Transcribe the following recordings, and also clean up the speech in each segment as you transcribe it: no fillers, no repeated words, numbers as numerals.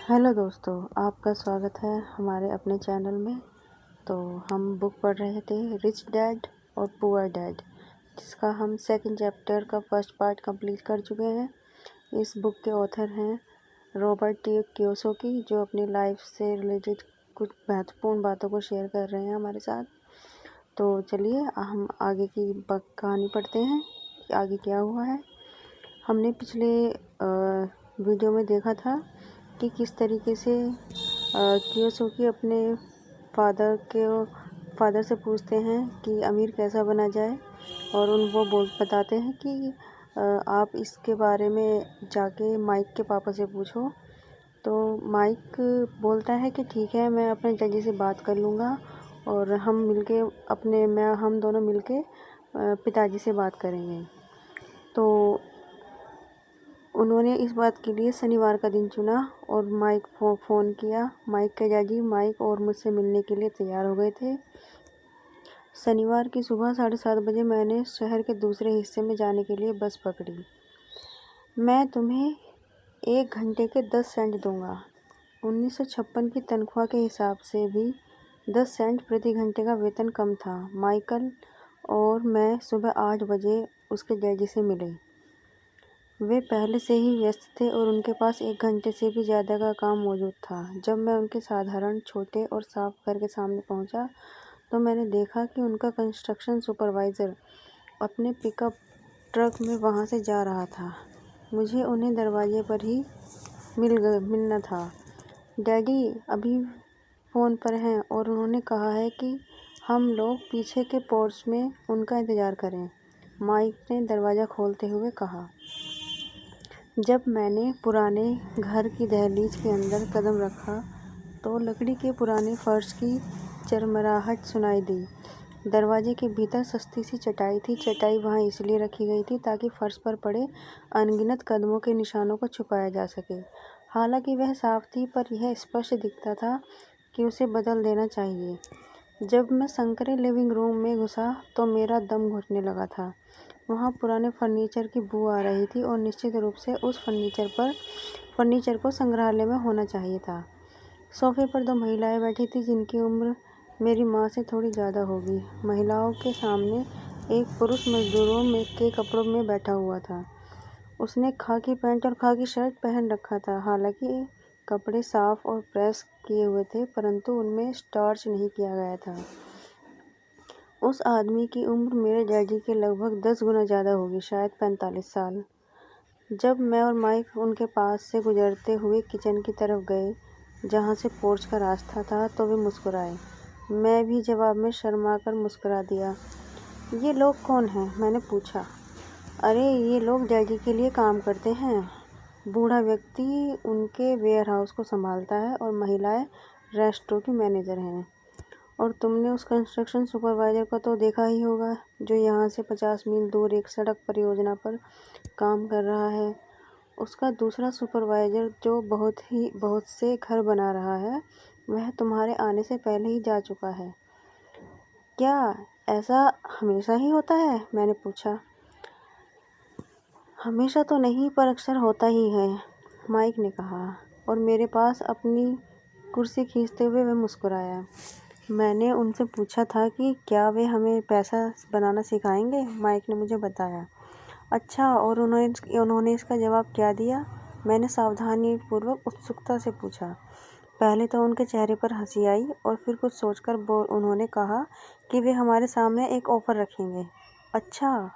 Hello दोस्तों, आपका स्वागत है हमारे अपने चैनल में। तो हम बुक पढ़ रहे थे रिच डैड और पुअर डैड, जिसका हम सेकंड चैप्टर का फर्स्ट पार्ट कंप्लीट कर चुके हैं। इस बुक के ऑथर हैं रॉबर्ट टी कियोसाकी, जो अपनी लाइफ से रिलेटेड कुछ महत्वपूर्ण बातों को शेयर कर रहे हैं हमारे साथ। तो चलिए हम आगे की कहानी पढ़ते हैं कि आगे क्या हुआ है। हमने पिछले वीडियो में देखा था कि किस तरीके से कियोसाकी अपने फादर से पूछते हैं कि अमीर कैसा बना जाए, और वो बताते हैं कि आप इसके बारे में जाके माइक के पापा से पूछो। तो माइक बोलता है कि ठीक है, मैं अपने डैडी से बात कर लूँगा और हम दोनों मिलके पिताजी से बात करेंगे। तो उन्होंने इस बात के लिए शनिवार का दिन चुना और माइक फ़ोन किया। माइक के डैडी माइक और मुझसे मिलने के लिए तैयार हो गए थे। शनिवार की सुबह 7:30 बजे मैंने शहर के दूसरे हिस्से में जाने के लिए बस पकड़ी। मैं तुम्हें 1 घंटे के 10 सेंट दूंगा। 1956 की तनख्वाह के हिसाब से भी 10 सेंट प्रति घंटे का वेतन कम था। माइकल और मैं सुबह 8 बजे उसके डैडी से मिले। वे पहले से ही व्यस्त थे और उनके पास 1 घंटे से भी ज़्यादा का काम मौजूद था। जब मैं उनके साधारण, छोटे और साफ घर के सामने पहुंचा, तो मैंने देखा कि उनका कंस्ट्रक्शन सुपरवाइज़र अपने पिकअप ट्रक में वहां से जा रहा था। मुझे उन्हें दरवाजे पर ही मिलना था। डैडी अभी फ़ोन पर हैं और उन्होंने कहा है कि हम लोग पीछे के पोर्च में उनका इंतज़ार करें, माइक ने दरवाज़ा खोलते हुए कहा। जब मैंने पुराने घर की दहलीज के अंदर कदम रखा तो लकड़ी के पुराने फर्श की चरमराहट सुनाई दी। दरवाजे के भीतर सस्ती सी चटाई थी। चटाई वहां इसलिए रखी गई थी ताकि फर्श पर पड़े अनगिनत कदमों के निशानों को छुपाया जा सके। हालांकि वह साफ थी, पर यह स्पष्ट दिखता था कि उसे बदल देना चाहिए। जब मैं संकरे लिविंग रूम में घुसा तो मेरा दम घुटने लगा था। वहाँ पुराने फर्नीचर की बू आ रही थी और निश्चित रूप से उस फर्नीचर को संग्रहालय में होना चाहिए था। सोफे पर 2 महिलाएं बैठी थी जिनकी उम्र मेरी माँ से थोड़ी ज़्यादा होगी। महिलाओं के सामने एक पुरुष मजदूरों के कपड़ों में बैठा हुआ था। उसने खाकी पैंट और खाकी शर्ट पहन रखा था। हालांकि कपड़े साफ और प्रेस किए हुए थे, परंतु उनमें स्टार्च नहीं किया गया था। उस आदमी की उम्र मेरे डैडी के लगभग 10 गुना ज़्यादा होगी, शायद 45 साल। जब मैं और माइक उनके पास से गुजरते हुए किचन की तरफ गए, जहाँ से पोर्च का रास्ता था, तो वे मुस्कुराए। मैं भी जवाब में शर्माकर मुस्कुरा दिया। ये लोग कौन हैं? मैंने पूछा। अरे, ये लोग डैडी के लिए काम करते हैं। बूढ़ा व्यक्ति उनके वेयरहाउस को संभालता है और महिलाएं रेस्टोरेंट की मैनेजर हैं। और तुमने उस कंस्ट्रक्शन सुपरवाइज़र को तो देखा ही होगा, जो यहाँ से 50 मील दूर एक सड़क परियोजना पर काम कर रहा है। उसका दूसरा सुपरवाइज़र, जो बहुत से घर बना रहा है, वह तुम्हारे आने से पहले ही जा चुका है। क्या ऐसा हमेशा ही होता है? मैंने पूछा। हमेशा तो नहीं, पर अक्सर होता ही है, माइक ने कहा, और मेरे पास अपनी कुर्सी खींचते हुए वह मुस्कुराया। मैंने उनसे पूछा था कि क्या वे हमें पैसा बनाना सिखाएंगे। माइक ने मुझे बताया। अच्छा, और उन्होंने इसका जवाब क्या दिया? मैंने सावधानीपूर्वक उत्सुकता से पूछा। पहले तो उनके चेहरे पर हंसी आई और फिर कुछ सोचकर उन्होंने कहा कि वे हमारे सामने एक ऑफ़र रखेंगे। अच्छा,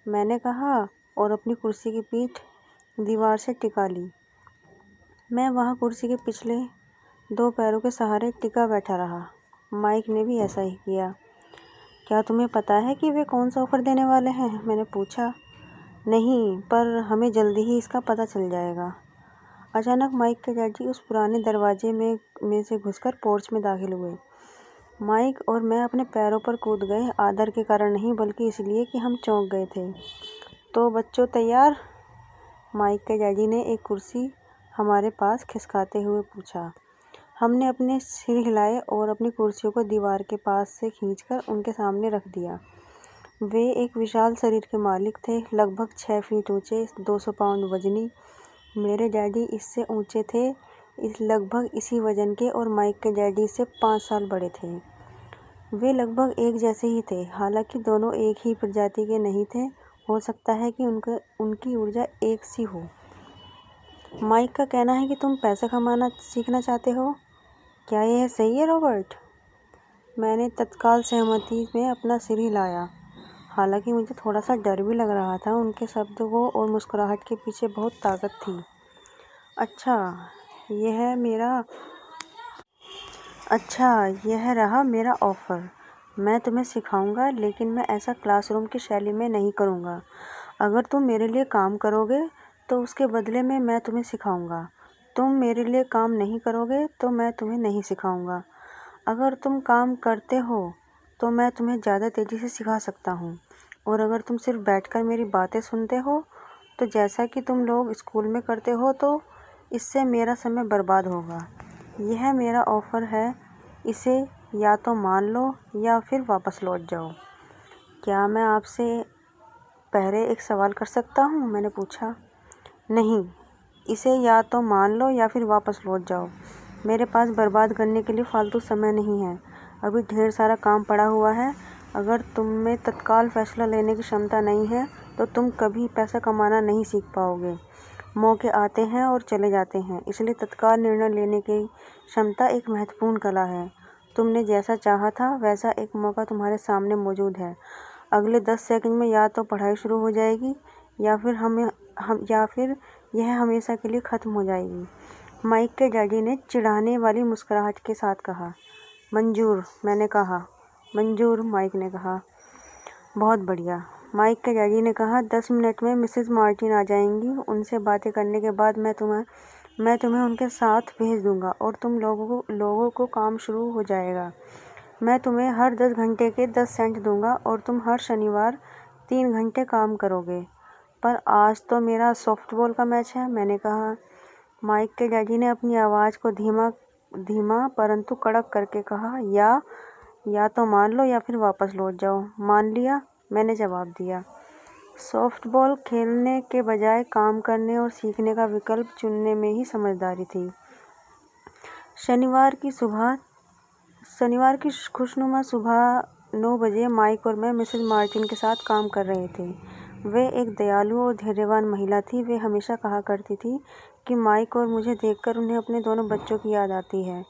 मैंने कहा और अपनी कुर्सी की पीठ दीवार से टिका ली। मैं वहाँ कुर्सी के पिछले 2 पैरों के सहारे टिका बैठा रहा। माइक ने भी ऐसा ही किया। क्या तुम्हें पता है कि वे कौन सा ऑफ़र देने वाले हैं? मैंने पूछा। नहीं, पर हमें जल्दी ही इसका पता चल जाएगा। अचानक माइक के डैडी उस पुराने दरवाजे में से घुसकर पोर्च में दाखिल हुए। माइक और मैं अपने पैरों पर कूद गए, आदर के कारण नहीं, बल्कि इसलिए कि हम चौंक गए थे। तो बच्चों, तैयार? माइक के डैडी ने एक कुर्सी हमारे पास खिसकाते हुए पूछा। हमने अपने सिर हिलाए और अपनी कुर्सियों को दीवार के पास से खींचकर उनके सामने रख दिया। वे एक विशाल शरीर के मालिक थे, लगभग 6 फीट ऊंचे, 200 पाउंड वजनी। मेरे डैडी इससे ऊंचे थे, लगभग इसी वजन के और माइक के डैडी से 5 साल बड़े थे। वे लगभग एक जैसे ही थे, हालांकि दोनों एक ही प्रजाति के नहीं थे। हो सकता है कि उनकी ऊर्जा एक सी हो। माइक का कहना है कि तुम पैसा कमाना सीखना चाहते हो। क्या यह सही है रॉबर्ट? मैंने तत्काल सहमति में अपना सिर हिलाया, हालांकि मुझे थोड़ा सा डर भी लग रहा था। उनके शब्दों और मुस्कुराहट के पीछे बहुत ताकत थी। यह रहा मेरा ऑफ़र। मैं तुम्हें सिखाऊंगा, लेकिन मैं ऐसा क्लासरूम की शैली में नहीं करूंगा। अगर तुम मेरे लिए काम करोगे तो उसके बदले में मैं तुम्हें सिखाऊंगा। तुम मेरे लिए काम नहीं करोगे तो मैं तुम्हें नहीं सिखाऊंगा। अगर तुम काम करते हो तो मैं तुम्हें ज़्यादा तेज़ी से सिखा सकता हूँ, और अगर तुम सिर्फ बैठकर मेरी बातें सुनते हो तो जैसा कि तुम लोग स्कूल में करते हो, तो इससे मेरा समय बर्बाद होगा। यह मेरा ऑफ़र है, इसे या तो मान लो या फिर वापस लौट जाओ। क्या मैं आपसे पहले एक सवाल कर सकता हूँ? मैंने पूछा। नहीं, इसे या तो मान लो या फिर वापस लौट जाओ। मेरे पास बर्बाद करने के लिए फालतू समय नहीं है। अभी ढेर सारा काम पड़ा हुआ है। अगर तुम में तत्काल फैसला लेने की क्षमता नहीं है तो तुम कभी पैसा कमाना नहीं सीख पाओगे। मौके आते हैं और चले जाते हैं, इसलिए तत्काल निर्णय लेने की क्षमता एक महत्वपूर्ण कला है। तुमने जैसा चाहा था वैसा एक मौका तुम्हारे सामने मौजूद है। अगले 10 सेकंड में या तो पढ़ाई शुरू हो जाएगी या फिर यह हमेशा के लिए ख़त्म हो जाएगी। माइक के डैडी ने चिढ़ाने वाली मुस्कुराहट के साथ कहा। मंजूर, मैंने कहा। मंजूर, माइक ने कहा। बहुत बढ़िया, माइक के डैडी ने कहा। 10 मिनट में मिसेस मार्टिन आ जाएंगी। उनसे बातें करने के बाद मैं तुम्हें उनके साथ भेज दूंगा और तुम लोगों को काम शुरू हो जाएगा। मैं तुम्हें हर 10 घंटे के 10 सेंट दूंगा और तुम हर शनिवार 3 घंटे काम करोगे। पर आज तो मेरा सॉफ्टबॉल का मैच है, मैंने कहा। माइक के डैडी ने अपनी आवाज़ को धीमा परंतु कड़क करके कहा, या तो मान लो या फिर वापस लौट जाओ। मान लिया, मैंने जवाब दिया। सॉफ्टबॉल खेलने के बजाय काम करने और सीखने का विकल्प चुनने में ही समझदारी थी। शनिवार की खुशनुमा सुबह 9 बजे माइक और मैं मिसेस मार्टिन के साथ काम कर रहे थे। वे एक दयालु और धैर्यवान महिला थी। वे हमेशा कहा करती थी कि माइक और मुझे देखकर उन्हें अपने दोनों बच्चों की याद आती है,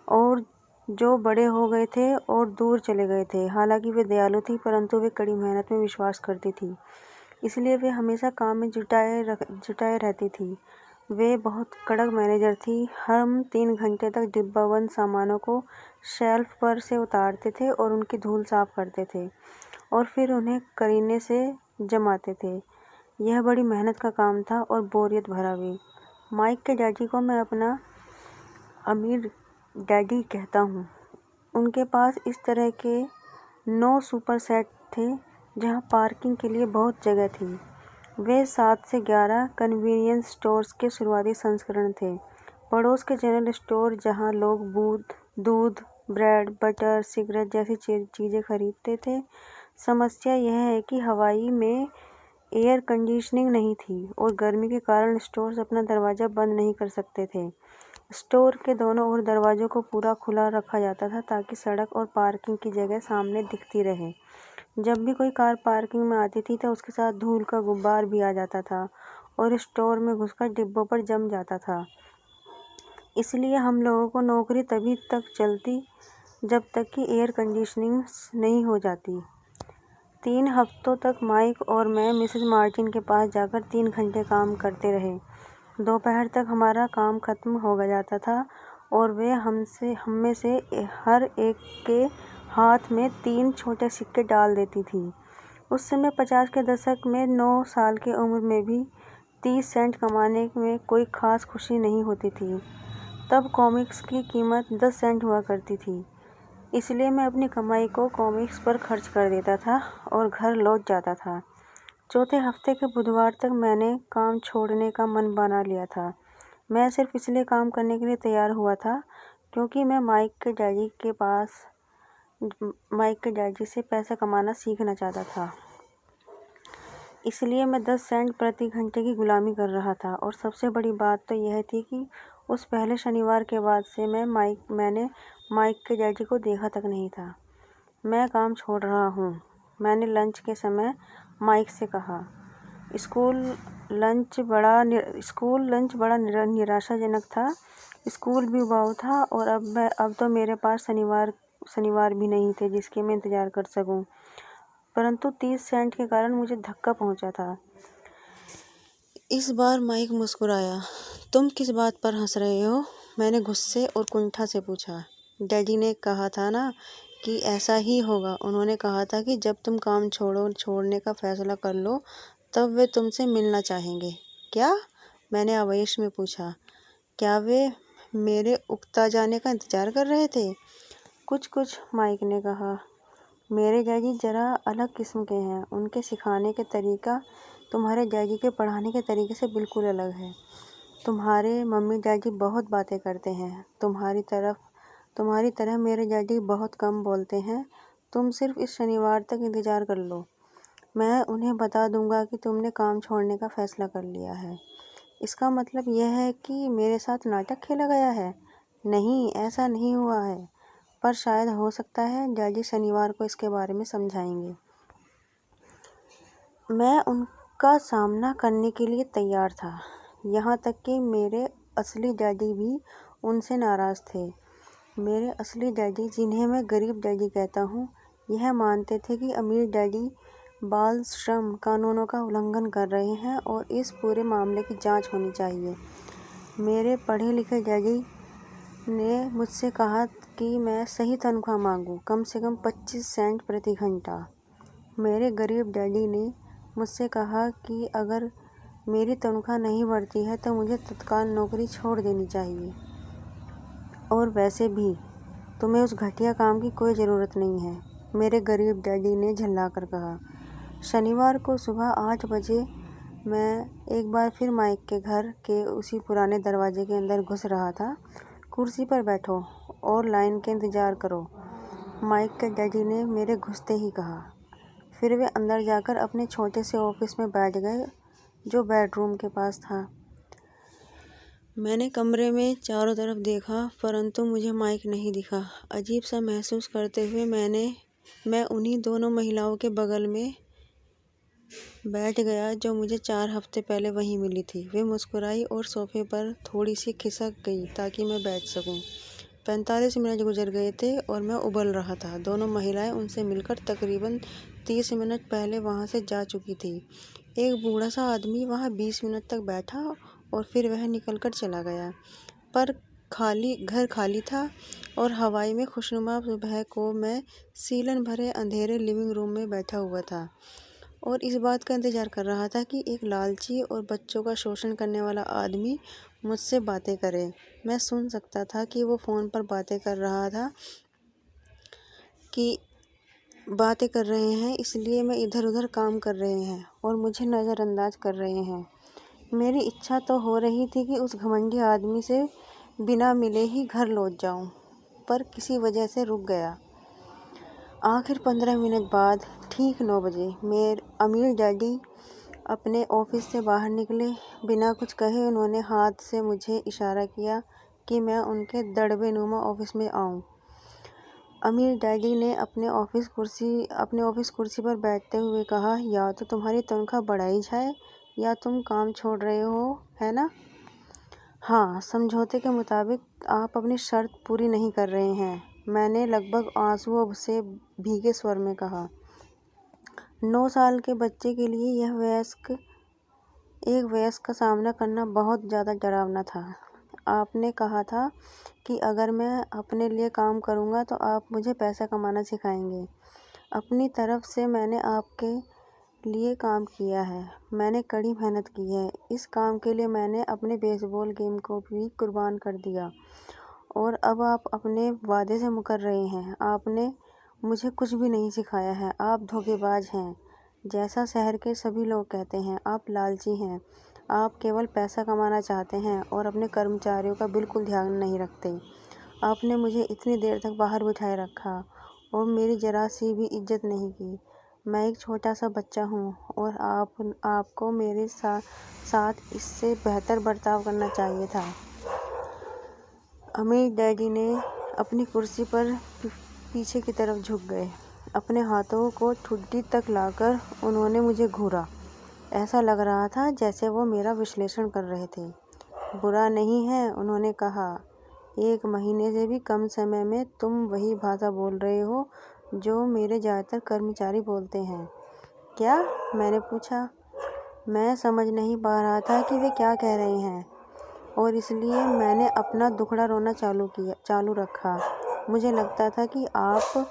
और जो बड़े हो गए थे और दूर चले गए थे। हालांकि वे दयालु थी, परंतु वे कड़ी मेहनत में विश्वास करती थी, इसलिए वे हमेशा काम में जुटाए रहती थी। वे बहुत कड़क मैनेजर थी। हम 3 घंटे तक डिब्बाबंद सामानों को शेल्फ पर से उतारते थे और उनकी धूल साफ करते थे और फिर उन्हें करीने से जमाते थे। यह बड़ी मेहनत का काम था और बोरियत भरा भी। माइक के डैडी को मैं अपना अमीर डैडी कहता हूँ। उनके पास इस तरह के 9 सुपर सेट थे जहाँ पार्किंग के लिए बहुत जगह थी। वे 7 से 11 कन्वीनियंस स्टोर्स के शुरुआती संस्करण थे। पड़ोस के जनरल स्टोर जहाँ लोग दूध, ब्रेड, बटर, सिगरेट जैसी चीज़ें खरीदते थे। समस्या यह है कि हवाई में एयर कंडीशनिंग नहीं थी और गर्मी के कारण स्टोर्स अपना दरवाज़ा बंद नहीं कर सकते थे। स्टोर के दोनों ओर दरवाज़ों को पूरा खुला रखा जाता था ताकि सड़क और पार्किंग की जगह सामने दिखती रहे। जब भी कोई कार पार्किंग में आती थी तो उसके साथ धूल का गुब्बार भी आ जाता था और स्टोर में घुसकर डिब्बों पर जम जाता था। इसलिए हम लोगों को नौकरी तभी तक चलती जब तक कि एयर कंडीशनिंग नहीं हो जाती। 3 हफ्तों तक माइक और मैं मिसेस मार्टिन के पास जाकर 3 घंटे काम करते रहे। दोपहर तक हमारा काम खत्म हो जाता था और वे हम में से हर एक के हाथ में 3 छोटे सिक्के डाल देती थी। उस समय 50 के दशक में 9 साल की उम्र में भी 30 सेंट कमाने में कोई ख़ास खुशी नहीं होती थी। तब कॉमिक्स की कीमत 10 सेंट हुआ करती थी, इसलिए मैं अपनी कमाई को कॉमिक्स पर खर्च कर देता था और घर लौट जाता था। चौथे हफ्ते के बुधवार तक मैंने काम छोड़ने का मन बना लिया था। मैं सिर्फ इसलिए काम करने के लिए तैयार हुआ था क्योंकि मैं माइक के डैडी से पैसा कमाना सीखना चाहता था। इसलिए मैं 10 सेंट प्रति घंटे की गुलामी कर रहा था, और सबसे बड़ी बात तो यह थी कि उस पहले शनिवार के बाद से मैंने माइक के डैडी को देखा तक नहीं था। मैं काम छोड़ रहा हूँ, मैंने लंच के समय माइक से कहा। स्कूल लंच बड़ा निराशाजनक था। स्कूल भी वाव था और अब तो मेरे पास शनिवार भी नहीं थे जिसके मैं इंतज़ार कर सकूं। परंतु 30 सेंट के कारण मुझे धक्का पहुंचा था। इस बार माइक मुस्कुराया। तुम किस बात पर हंस रहे हो? मैंने गुस्से और कुंठा से पूछा। डैडी ने कहा था ना कि ऐसा ही होगा। उन्होंने कहा था कि जब तुम काम छोड़ने का फैसला कर लो तब वे तुमसे मिलना चाहेंगे। क्या? मैंने आवेश में पूछा। क्या वे मेरे उकता जाने का इंतजार कर रहे थे? कुछ, माइक ने कहा। मेरे डैडी जरा अलग किस्म के हैं। उनके सिखाने के तरीका तुम्हारे डैडी के पढ़ाने के तरीके से बिल्कुल अलग है। तुम्हारे मम्मी डैडी बहुत बातें करते हैं। तुम्हारी तरह मेरे डैडी बहुत कम बोलते हैं। तुम सिर्फ इस शनिवार तक इंतज़ार कर लो। मैं उन्हें बता दूंगा कि तुमने काम छोड़ने का फैसला कर लिया है। इसका मतलब यह है कि मेरे साथ नाटक खेला गया है? नहीं, ऐसा नहीं हुआ है। पर शायद हो सकता है डैडी शनिवार को इसके बारे में समझाएंगे। मैं उनका सामना करने के लिए तैयार था। यहाँ तक कि मेरे असली डैडी भी उनसे नाराज़ थे। मेरे असली डैडी, जिन्हें मैं गरीब डैडी कहता हूँ, यह मानते थे कि अमीर डैडी बाल श्रम कानूनों का उल्लंघन कर रहे हैं और इस पूरे मामले की जांच होनी चाहिए। मेरे पढ़े लिखे डैडी ने मुझसे कहा कि मैं सही तनख्वाह मांगूं, कम से कम 25 सेंट प्रति घंटा। मेरे गरीब डैडी ने मुझसे कहा कि अगर मेरी तनख्वाह नहीं बढ़ती है तो मुझे तत्काल नौकरी छोड़ देनी चाहिए। और वैसे भी तुम्हें उस घटिया काम की कोई ज़रूरत नहीं है, मेरे गरीब डैडी ने झल्लाकर कहा। शनिवार को सुबह 8 बजे मैं एक बार फिर माइक के घर के उसी पुराने दरवाजे के अंदर घुस रहा था। कुर्सी पर बैठो और लाइन के इंतज़ार करो, माइक के डैडी ने मेरे घुसते ही कहा। फिर वे अंदर जाकर अपने छोटे से ऑफिस में बैठ गए जो बेडरूम के पास था। मैंने कमरे में चारों तरफ देखा परंतु मुझे माइक नहीं दिखा। अजीब सा महसूस करते हुए मैं उन्हीं दोनों महिलाओं के बगल में बैठ गया जो मुझे 4 हफ्ते पहले वहीं मिली थी। वे मुस्कुराई और सोफे पर थोड़ी सी खिसक गई ताकि मैं बैठ सकूं। 45 मिनट गुजर गए थे और मैं उबल रहा था। दोनों महिलाएं उनसे मिलकर तकरीबन 30 मिनट पहले वहां से जा चुकी थी। एक बूढ़ा सा आदमी वहां 20 मिनट तक बैठा और फिर वह निकलकर चला गया। पर घर खाली था और हवाई में खुशनुमा सुबह को मैं सीलन भरे अंधेरे लिविंग रूम में बैठा हुआ था और इस बात का इंतज़ार कर रहा था कि एक लालची और बच्चों का शोषण करने वाला आदमी मुझसे बातें करे। मैं सुन सकता था कि वो फ़ोन पर बातें कर रहे हैं, इसलिए मैं इधर-उधर काम कर रहे हैं और मुझे नज़रअंदाज कर रहे हैं। मेरी इच्छा तो हो रही थी कि उस घमंडी आदमी से बिना मिले ही घर लौट जाऊं, पर किसी वजह से रुक गया। आखिर 15 मिनट बाद ठीक 9 बजे मेरे अमीर डैडी अपने ऑफिस से बाहर निकले। बिना कुछ कहे उन्होंने हाथ से मुझे इशारा किया कि मैं उनके दड़बे नुमा ऑफिस में आऊं। अमीर डैडी ने अपने ऑफिस कुर्सी पर बैठते हुए कहा, या तो तुम्हारी तनख्वाह बढ़ाई जाए या तुम काम छोड़ रहे हो, है ना? हाँ, समझौते के मुताबिक आप अपनी शर्त पूरी नहीं कर रहे हैं, मैंने लगभग आंसुओं से भीगे स्वर में कहा। 9 साल के बच्चे के लिए एक वयस्क का सामना करना बहुत ज़्यादा डरावना था। आपने कहा था कि अगर मैं अपने लिए काम करूँगा तो आप मुझे पैसा कमाना सिखाएंगे। अपनी तरफ से मैंने आपके लिए काम किया है, मैंने कड़ी मेहनत की है। इस काम के लिए मैंने अपने बेसबॉल गेम को भी कुर्बान कर दिया और अब आप अपने वादे से मुकर रहे हैं। आपने मुझे कुछ भी नहीं सिखाया है, आप धोखेबाज हैं, जैसा शहर के सभी लोग कहते हैं। आप लालची हैं, आप केवल पैसा कमाना चाहते हैं और अपने कर्मचारियों का बिल्कुल ध्यान नहीं रखते। आपने मुझे इतनी देर तक बाहर बिठाए रखा और मेरी जरा सी भी इज्जत नहीं की। मैं एक छोटा सा बच्चा हूँ और आपको मेरे साथ इससे बेहतर बर्ताव करना चाहिए था। अमीर डैडी ने अपनी कुर्सी पर पीछे की तरफ झुक गए। अपने हाथों को ठुड्डी तक लाकर उन्होंने मुझे घूरा। ऐसा लग रहा था जैसे वो मेरा विश्लेषण कर रहे थे। बुरा नहीं है, उन्होंने कहा। 1 महीने से भी कम समय में तुम वही भाषा बोल रहे हो जो मेरे ज़्यादातर कर्मचारी बोलते हैं। क्या? मैंने पूछा। मैं समझ नहीं पा रहा था कि वे क्या कह रहे हैं और इसलिए मैंने अपना दुखड़ा रोना चालू रखा। मुझे लगता था कि आप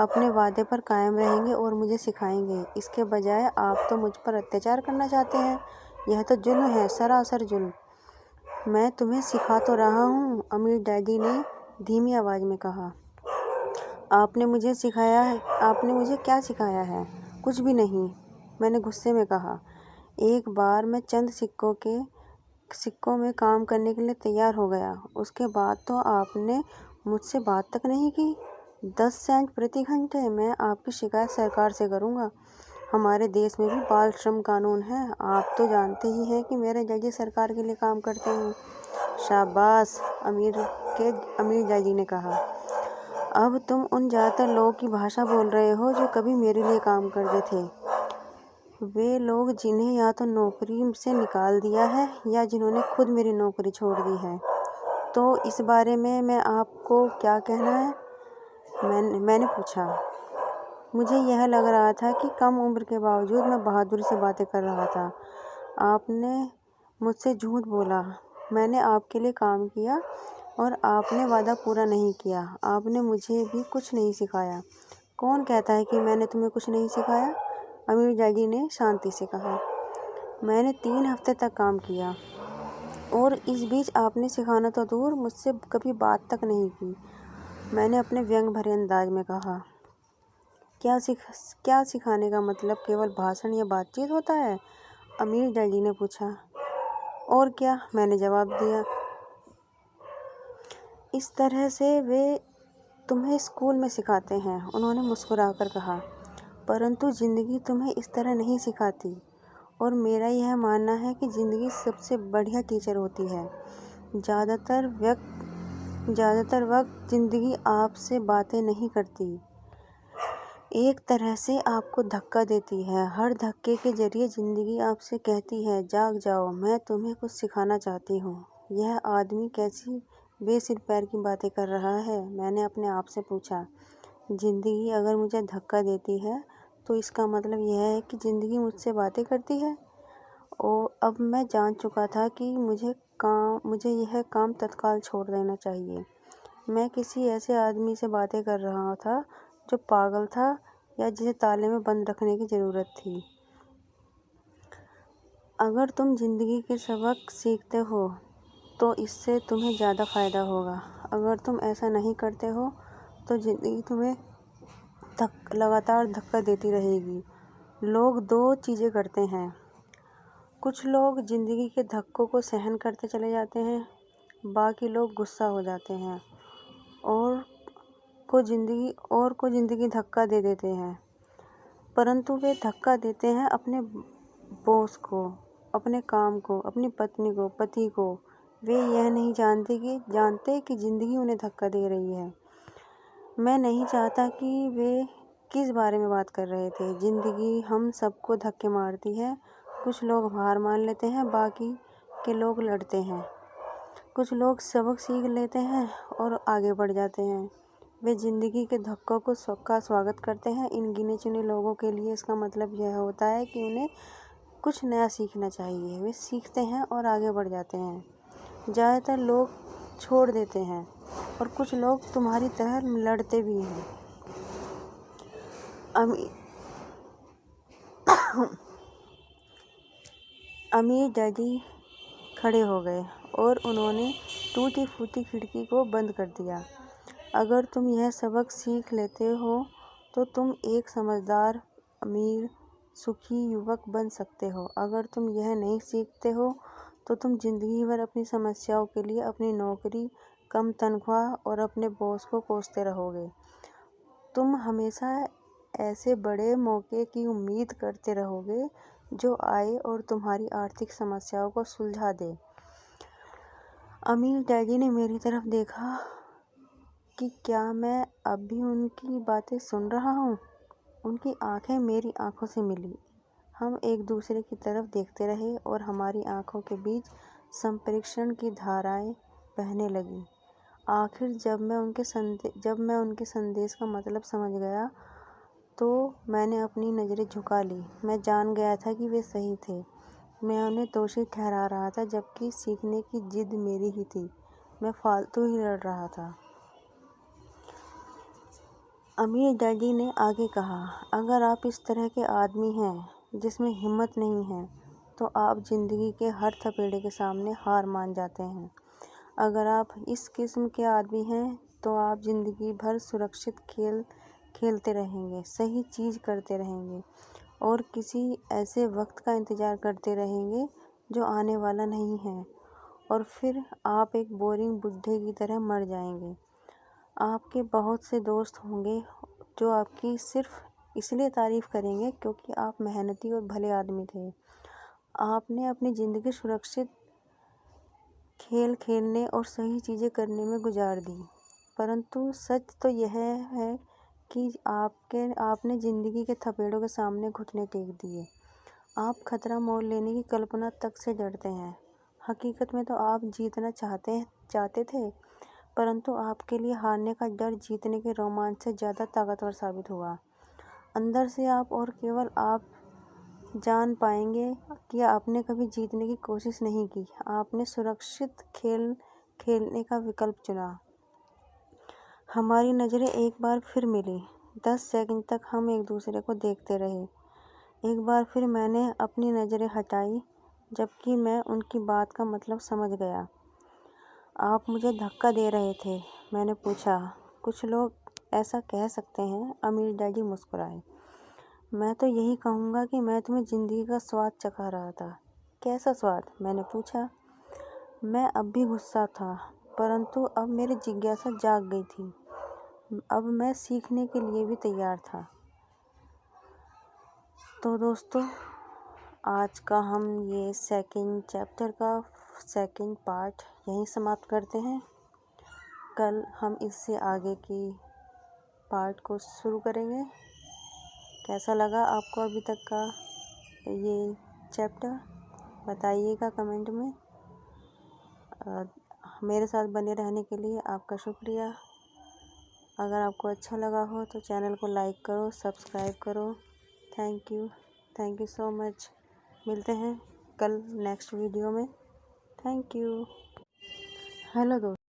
अपने वादे पर कायम रहेंगे और मुझे सिखाएंगे। इसके बजाय आप तो मुझ पर अत्याचार करना चाहते हैं। यह तो जुल्म है, सरासर जुल्म। मैं तुम्हें सिखा तो रहा हूँ, अमीर डैडी ने धीमी आवाज़ में कहा। आपने मुझे क्या सिखाया है? कुछ भी नहीं, मैंने गुस्से में कहा। एक बार मैं चंद सिक्कों में काम करने के लिए तैयार हो गया। उसके बाद तो आपने मुझसे बात तक नहीं की। 10 सेंट प्रति घंटे। मैं आपकी शिकायत सरकार से करूँगा। हमारे देश में भी बाल श्रम कानून है। आप तो जानते ही हैं कि मेरे जज सरकार के लिए काम करते हैं। शाबाश, अमीर जज ने कहा। अब तुम उन ज़्यादातर लोगों की भाषा बोल रहे हो जो कभी मेरे लिए काम करते थे। वे लोग जिन्हें या तो नौकरी से निकाल दिया है या जिन्होंने खुद मेरी नौकरी छोड़ दी है। तो इस बारे में मैं आपको क्या कहना है? मैंने पूछा। मुझे यह लग रहा था कि कम उम्र के बावजूद मैं बहादुरी से बातें कर रहा था। आपने मुझसे झूठ बोला। मैंने आपके लिए काम किया और आपने वादा पूरा नहीं किया। आपने मुझे भी कुछ नहीं सिखाया। कौन कहता है कि मैंने तुम्हें कुछ नहीं सिखाया? अमीर डैडी ने शांति से कहा। मैंने 3 हफ्ते तक काम किया और इस बीच आपने सिखाना तो दूर, मुझसे कभी बात तक नहीं की। मैंने अपने व्यंग भरे अंदाज में कहा। क्या सिखाने का मतलब केवल भाषण या बातचीत होता है? अमीर डैडी ने पूछा। और क्या, मैंने जवाब दिया। इस तरह से वे तुम्हें स्कूल में सिखाते हैं, उन्होंने मुस्कुराकर कहा। परंतु ज़िंदगी तुम्हें इस तरह नहीं सिखाती और मेरा यह मानना है कि ज़िंदगी सबसे बढ़िया टीचर होती है। ज़्यादातर वक्त ज़िंदगी आपसे बातें नहीं करती, एक तरह से आपको धक्का देती है। हर धक्के के जरिए ज़िंदगी आपसे कहती है, जाग जाओ, मैं तुम्हें कुछ सिखाना चाहती हूँ। यह आदमी कैसी बेसिर पैर की बातें कर रहा है, मैंने अपने आप से पूछा। ज़िंदगी अगर मुझे धक्का देती है तो इसका मतलब यह है कि ज़िंदगी मुझसे बातें करती है। और अब मैं जान चुका था कि मुझे यह काम तत्काल छोड़ देना चाहिए। मैं किसी ऐसे आदमी से बातें कर रहा था जो पागल था या जिसे ताले में बंद रखने की ज़रूरत थी। अगर तुम ज़िंदगी के सबक सीखते हो तो इससे तुम्हें ज़्यादा फ़ायदा होगा। अगर तुम ऐसा नहीं करते हो तो ज़िंदगी तुम्हें लगातार धक्का देती रहेगी। लोग 2 चीज़ें करते हैं। कुछ लोग ज़िंदगी के धक्कों को सहन करते चले जाते हैं, बाकी लोग गुस्सा हो जाते हैं और को ज़िंदगी धक्का दे देते हैं। परंतु वे धक्का देते हैं अपने बॉस को, अपने काम को, अपनी पत्नी को, पति को। वे यह नहीं जानते कि ज़िंदगी उन्हें धक्का दे रही है। मैं नहीं चाहता कि वे किस बारे में बात कर रहे थे। ज़िंदगी हम सबको धक्के मारती है। कुछ लोग हार मान लेते हैं, बाकी के लोग लड़ते हैं। कुछ लोग सबक सीख लेते हैं और आगे बढ़ जाते हैं। वे ज़िंदगी के धक्कों का स्वागत करते हैं। इन गिने चुने लोगों के लिए इसका मतलब यह होता है कि उन्हें कुछ नया सीखना चाहिए। वे सीखते हैं और आगे बढ़ जाते हैं। ज़्यादातर लोग छोड़ देते हैं और कुछ लोग तुम्हारी तरह लड़ते भी हैं। अमीर डैडी खड़े हो गए और उन्होंने टूटी फूटी खिड़की को बंद कर दिया। अगर तुम यह सबक सीख लेते हो तो तुम एक समझदार, अमीर, सुखी युवक बन सकते हो। अगर तुम यह नहीं सीखते हो तो तुम ज़िंदगी भर अपनी समस्याओं के लिए अपनी नौकरी, कम तनख्वाह और अपने बॉस को कोसते रहोगे। तुम हमेशा ऐसे बड़े मौके की उम्मीद करते रहोगे जो आए और तुम्हारी आर्थिक समस्याओं को सुलझा दे। अमीर डैडी ने मेरी तरफ देखा कि क्या मैं अब भी उनकी बातें सुन रहा हूँ। उनकी आंखें मेरी आंखों से मिली। हम एक दूसरे की तरफ देखते रहे और हमारी आंखों के बीच संप्रेषण की धाराएं बहने लगीं। आखिर जब मैं उनके संदेश का मतलब समझ गया तो मैंने अपनी नज़रें झुका ली। मैं जान गया था कि वे सही थे। मैं उन्हें दोषी ठहरा रहा था, जबकि सीखने की जिद मेरी ही थी। मैं फालतू ही लड़ रहा था। अमीर डैडी ने आगे कहा, अगर आप इस तरह के आदमी हैं जिसमें हिम्मत नहीं है तो आप ज़िंदगी के हर थपेड़े के सामने हार मान जाते हैं। अगर आप इस किस्म के आदमी हैं तो आप ज़िंदगी भर सुरक्षित खेल खेलते रहेंगे, सही चीज़ करते रहेंगे और किसी ऐसे वक्त का इंतज़ार करते रहेंगे जो आने वाला नहीं है, और फिर आप एक बोरिंग बुढ़े की तरह मर जाएंगे। आपके बहुत से दोस्त होंगे जो आपकी सिर्फ इसलिए तारीफ़ करेंगे क्योंकि आप मेहनती और भले आदमी थे। आपने अपनी ज़िंदगी सुरक्षित खेल खेलने और सही चीज़ें करने में गुजार दी। परंतु सच तो यह है कि आपने ज़िंदगी के थपेड़ों के सामने घुटने टेक दिए। आप खतरा मोल लेने की कल्पना तक से डरते हैं। हकीकत में तो आप जीतना चाहते थे, परंतु आपके लिए हारने का डर जीतने के रोमांच से ज़्यादा ताकतवर साबित हुआ। अंदर से आप और केवल आप जान पाएंगे कि आपने कभी जीतने की कोशिश नहीं की। आपने सुरक्षित खेल खेलने का विकल्प चुना। हमारी नज़रें एक बार फिर मिली। 10 सेकंड तक हम एक दूसरे को देखते रहे। एक बार फिर मैंने अपनी नज़रें हटाई, जबकि मैं उनकी बात का मतलब समझ गया। आप मुझे धक्का दे रहे थे, मैंने पूछा। कुछ लोग ऐसा कह सकते हैं, अमीर डैडी मुस्कुराए। मैं तो यही कहूँगा कि मैं तुम्हें ज़िंदगी का स्वाद चखा रहा था। कैसा स्वाद? मैंने पूछा। मैं अब भी गुस्सा था, परंतु अब मेरी जिज्ञासा जाग गई थी। अब मैं सीखने के लिए भी तैयार था। तो दोस्तों, आज का हम ये सेकंड चैप्टर का सेकंड पार्ट यहीं समाप्त करते हैं। कल हम इससे आगे की पार्ट को शुरू करेंगे। कैसा लगा आपको अभी तक का ये चैप्टर? बताइएगा कमेंट में। मेरे साथ बने रहने के लिए आपका शुक्रिया। अगर आपको अच्छा लगा हो तो चैनल को लाइक करो, सब्सक्राइब करो। Thank you so much. मिलते हैं कल नेक्स्ट वीडियो में। Thank you. हेलो दोस्तों।